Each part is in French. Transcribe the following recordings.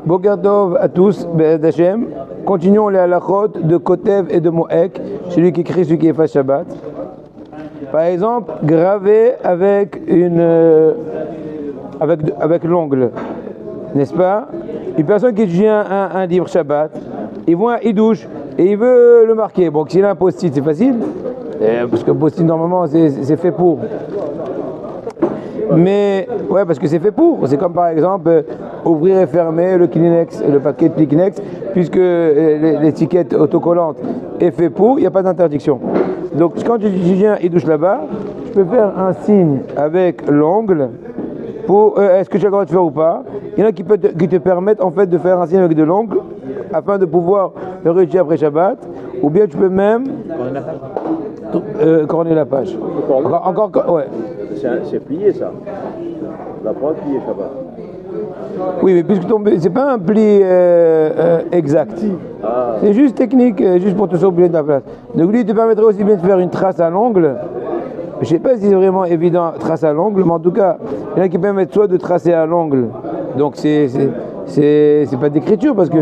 Boker Tov à tous, Be'ez Hashem. Continuons les halachot de Kotev et de Moek, celui qui écrit, celui qui efface Shabbat. Par exemple, graver avec avec l'ongle, n'est-ce pas? Une personne qui étudie un livre Shabbat, il voit un hidouche et il veut le marquer. Bon, s'il a un post-it, c'est facile, parce que post-it normalement c'est fait pour. Mais ouais, parce que c'est fait pour. C'est comme par exemple ouvrir et fermer le Kleenex, le paquet de Kleenex, puisque l'étiquette autocollante est fait pour, il n'y a pas d'interdiction. Donc quand je viens et douche là-bas, je peux faire un signe avec l'ongle pour est-ce que j'ai le droit de faire ou pas. Il y en a qui te permettent en fait de faire un signe avec de l'ongle afin de pouvoir le réutiliser après Shabbat, ou bien tu peux même corner la page. Encore ouais. C'est plié ça. La preuve plié Shabbat. Oui, mais puisque c'est pas un pli exact. Ah. C'est juste technique, juste pour te sauver de la place. Donc lui, il te permettrait aussi bien de faire une trace à l'ongle. Je sais pas si c'est vraiment évident, trace à l'ongle, mais en tout cas, il y en a qui permettent soit de tracer à l'ongle. Donc c'est pas d'écriture parce que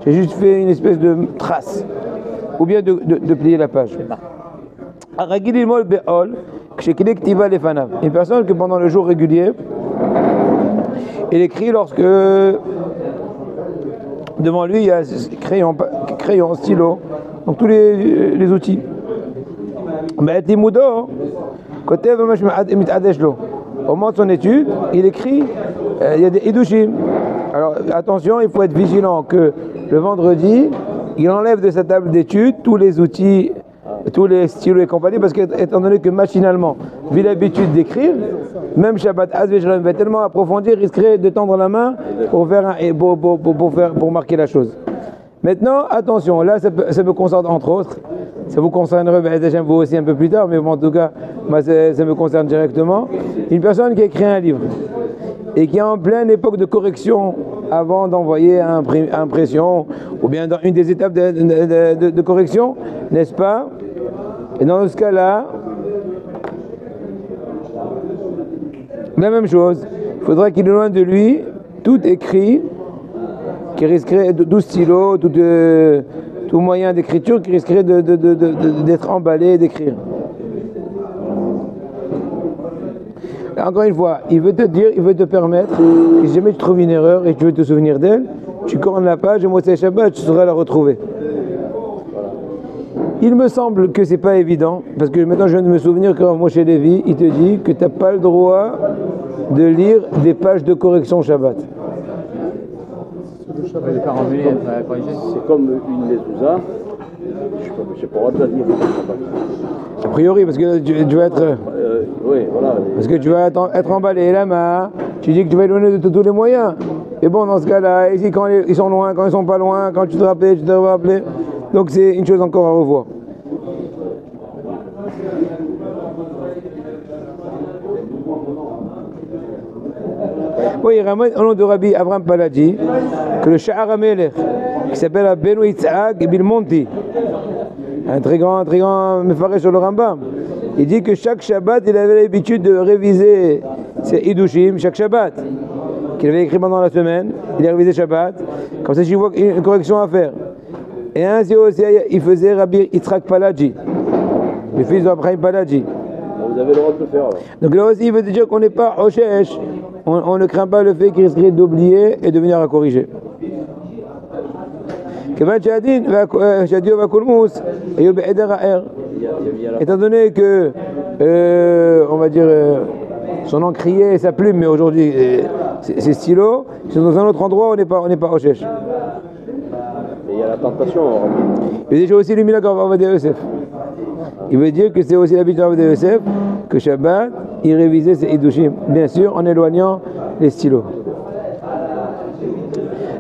j'ai juste fait une espèce de trace. Ou bien de plier la page. Une personne que pendant le jour régulier, il écrit lorsque devant lui il y a crayon, stylo, donc tous les outils. Au moment de son étude, il écrit, il y a des hidushim. Alors attention, il faut être vigilant que le vendredi, il enlève de sa table d'étude tous les outils, tous les stylos et compagnie, parce qu'étant donné que machinalement, vu l'habitude d'écrire, même Shabbat Azvejram va tellement approfondir, il risquerait de tendre la main pour marquer la chose. Maintenant, attention, là ça me concerne entre autres, ça vous concernerait vous aussi un peu plus tard, mais bon, en tout cas, moi, ça me concerne directement. Une personne qui a écrit un livre et qui est en pleine époque de correction avant d'envoyer à impression, ou bien dans une des étapes de correction, n'est-ce pas? Et dans ce cas-là, la même chose, il faudra qu'il éloigne de lui tout écrit qui risquerait, tout stylo, tout moyen d'écriture qui risquerait d'être emballé et d'écrire. Encore une fois, il veut te permettre, si jamais tu trouves une erreur et tu veux te souvenir d'elle, tu cornes la page et Motzei Shabbat, tu sauras la retrouver. Il me semble que c'est pas évident, parce que maintenant je viens de me souvenir que Moshe Levi, il te dit que tu n'as pas le droit de lire des pages de correction Shabbat. C'est comme une mezouza, je sais pas le droit de la dire. A priori, parce que tu vas être... oui, voilà. Parce que tu vas être emballé la main, tu dis que tu vas donner de tous les moyens. Et bon, dans ce cas-là, ici, quand ils sont loin, quand ils sont pas loin, quand tu te rappelles, tu devrais rappeler. Donc c'est une chose encore à revoir. Oui, il ramène au nom de Rabbi Avraham Paladji que le Sha'ar HaMelech, qui s'appelle Abenu Yitzhak Bilmonti, un très grand mefaré sur le Rambam, il dit que chaque Shabbat, il avait l'habitude de réviser ses Hidushim, chaque Shabbat, qu'il avait écrit pendant la semaine, il a révisé Shabbat, comme ça, j'y vois une correction à faire. Et ainsi aussi, il faisait Rabbi Yitzhak Paladji, le fils d'Abraham Paladji. Vous avez le droit de le faire alors. Donc là aussi, il veut dire qu'on n'est pas Oshesh, on ne craint pas le fait qu'il risquerait d'oublier et de venir à corriger. Étant donné que, on va dire, son encrier et sa plume, mais aujourd'hui, c'est stylo, c'est dans un autre endroit, on n'est pas Oshesh. Il y a la tentation. Il y a déjà aussi le Milag Avadei Yosef. Il veut dire que c'est aussi l'habitude d'Avadei Yosef que Shabbat, il révisait ses Hidushim, bien sûr en éloignant les stylos.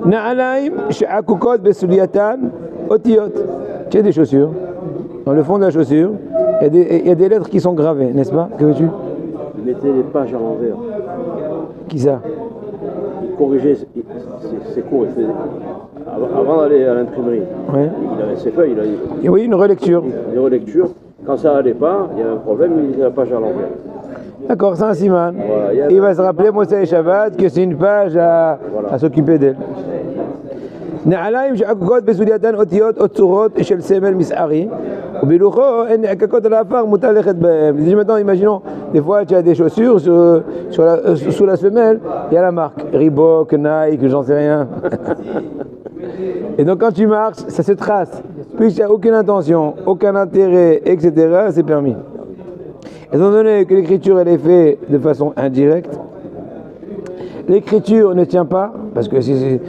Na'alaim she'akukot besuliyatan otiyot. Tu as des chaussures. Dans le fond de la chaussure, il y a des lettres qui sont gravées, n'est-ce pas? Que veux-tu? Il mettait les pages à l'envers. Qui ça? Il corrigeait ses cours. Avant d'aller à l'imprimerie, ouais. Il avait ses feuilles. Oui, une relecture. Une relecture. Quand ça n'allait pas, il y avait un problème, il mettait la page à l'envers. D'accord, c'est un siman. Voilà, Il va se rappeler, Moshe Shabbat, que c'est une page à s'occuper d'elle. נעליים שעקוקות בסולייתן אותיות או צורות של סמל מסערי ובלוחו הן עקקות על האפר מותר ללכת בהם. Maintenant, imaginons, des fois tu as des chaussures sous la semelle, il y a la marque Reebok, Nike, j'en sais rien. Et donc quand tu marches, ça se trace. Puisqu'il n'y a aucune intention, aucun intérêt, etc., c'est permis. Étant donné que l'écriture elle est faite de façon indirecte, l'écriture ne tient pas, parce que c'est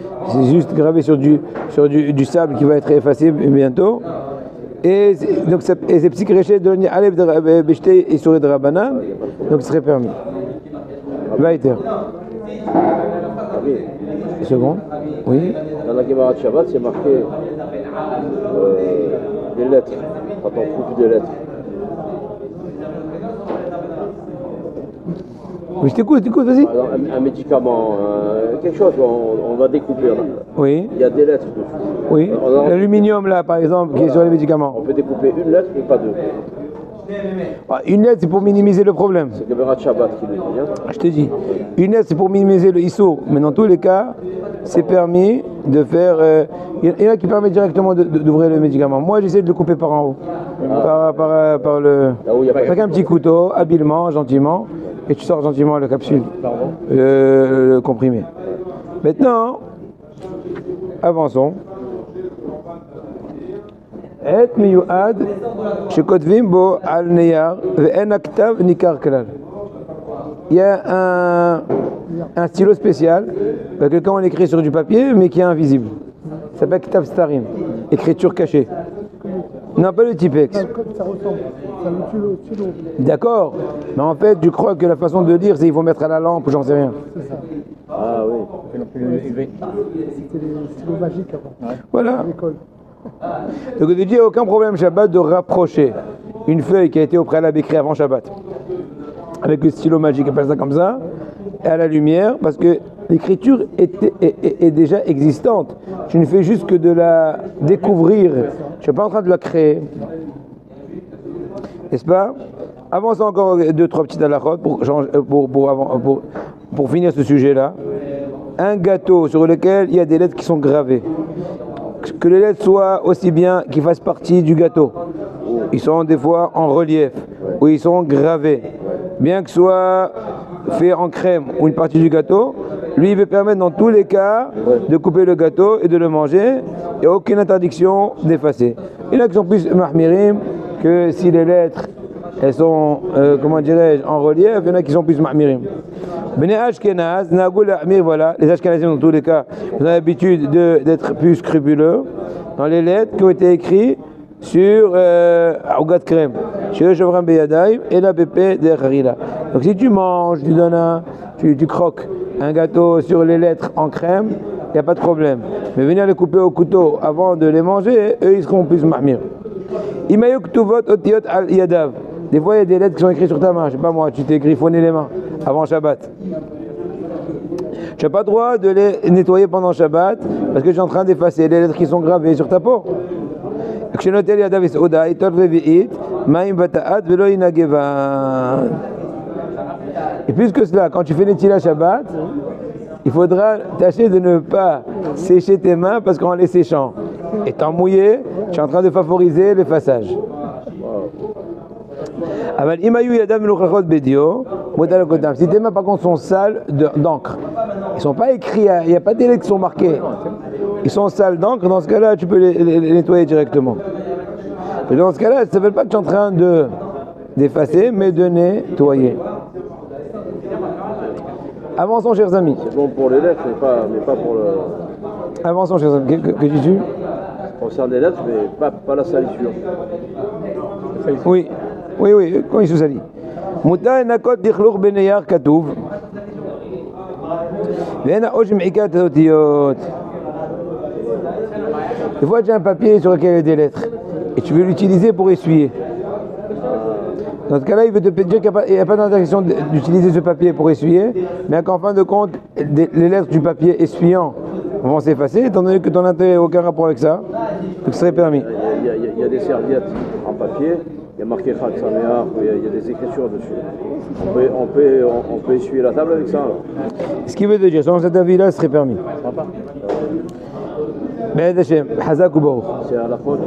juste gravé sur du sable qui va être effacé bientôt. Et donc c'est psychréché de l'Aleb de Beshte et Souris de Rabbanan, donc ce serait permis. Weiter. Une seconde. Oui. Dans la Gemara de Shabbat, c'est marqué des lettres. Quand on coupe des lettres. Oui, je t'écoute, vas-y. Un médicament, quelque chose, on va découper. Oui. Il y a des lettres dessus. Oui. L'aluminium là, par exemple, qui est sur les médicaments. On peut découper une lettre, mais pas deux. Une lettre, c'est pour minimiser le problème. C'est Gemara de Shabbat qui le dit. Je te dis. Une lettre, c'est pour minimiser le ISO. Mais dans tous les cas, c'est permis de faire. Il y en a qui permettent directement d'ouvrir le médicament. Moi, j'essaie de le couper par en haut. Par le. Avec un petit couteau, habilement, gentiment. Et tu sors gentiment la capsule, le comprimé. Maintenant, avançons. Et miyuad shekotevim bo al neyar ve'en aktav nikar klal. Il y a un stylo spécial que quand on écrit sur du papier mais qui est invisible. Ça s'appelle ktav starim, écriture cachée. Non, pas le Tipex. Ça ressemble. Ça le stylo. D'accord, mais en fait, tu crois que la façon de lire, c'est qu'il faut mettre à la lampe ou j'en sais rien. C'est ça. Ah oui. C'était les stylos magiques avant. Voilà. À l'école. Donc, il n'y a aucun problème Shabbat de rapprocher une feuille qui a été au préalable écrite avant Shabbat avec le stylo magique, appelle ça comme ça, et à la lumière, parce que l'écriture est déjà existante. Tu ne fais juste que de la découvrir. Tu n'es pas en train de la créer. N'est-ce pas? Avançons encore 2-3 petites halakhot pour finir ce sujet-là. Un gâteau sur lequel il y a des lettres qui sont gravées. Que les lettres soient aussi bien qu'ils fassent partie du gâteau. Ils sont des fois en relief, ou ils sont gravés. Bien que ce soit fait en crème ou une partie du gâteau, lui il veut permettre dans tous les cas de couper le gâteau et de le manger. Il n'y a aucune interdiction d'effacer. Il y en a qui sont plus mahmirim que si les lettres elles sont, comment dirais-je, en relief, il y en a qui sont plus mahmirim. Bnei Ashkenaz, Nagul Ahmir, voilà, les Ashkenazim dans tous les cas, ils ont l'habitude d'être plus scrupuleux dans les lettres qui ont été écrites sur Ougat Crème, chez Chevran Beyadaïm et la BP de Harila. Donc si tu manges, tu croques un gâteau sur les lettres en crème, il n'y a pas de problème. Mais venir les couper au couteau avant de les manger, eux ils seront plus mahmir. Imayuk Tuvot Otiot Al Yadav. Des fois il y a des lettres qui sont écrites sur ta main, je sais pas moi, tu t'es griffonné les mains avant Shabbat. Tu n'as pas le droit de les nettoyer pendant Shabbat parce que tu es en train d'effacer les lettres qui sont gravées sur ta peau. Et plus que cela, quand tu fais les Shabbat, il faudra tâcher de ne pas sécher tes mains parce qu'en les séchant, étant mouillé, tu es en train de favoriser l'effaçage. Si tes mains par contre sont sales d'encre, ils ne sont pas écrits, il n'y a pas des lettres qui sont marquées, ils sont sales d'encre, dans ce cas-là tu peux les nettoyer directement. Et dans ce cas-là, ça ne s'appelle pas que tu es en train d'effacer, mais de nettoyer. Avançons chers amis. C'est bon pour les lettres, mais pas pour le... Avançons chers amis, que dis-tu? Ça concerne les lettres, mais pas la salissure. Oui, quand il se salit. Muta nakot dikhlour beneyar katouv. Vena ojmikat otiyot. Des fois tu as un papier sur lequel il y a des lettres et tu veux l'utiliser pour essuyer. Dans ce cas-là, il veut te dire qu'il n'y a pas d'interdiction d'utiliser ce papier pour essuyer, mais qu'en fin de compte, les lettres du papier essuyant vont s'effacer, étant donné que ton intérêt n'a aucun rapport avec ça, donc ce serait permis. Il y a des serviettes en papier il y a marqué Chag Sameach, il y a des écritures dessus. On peut essuyer la table avec ça. Ce qui veut dire, selon cet avis-là, ce serait permis. Ben Hashem, Hazak ou Baruch. C'est à la faute.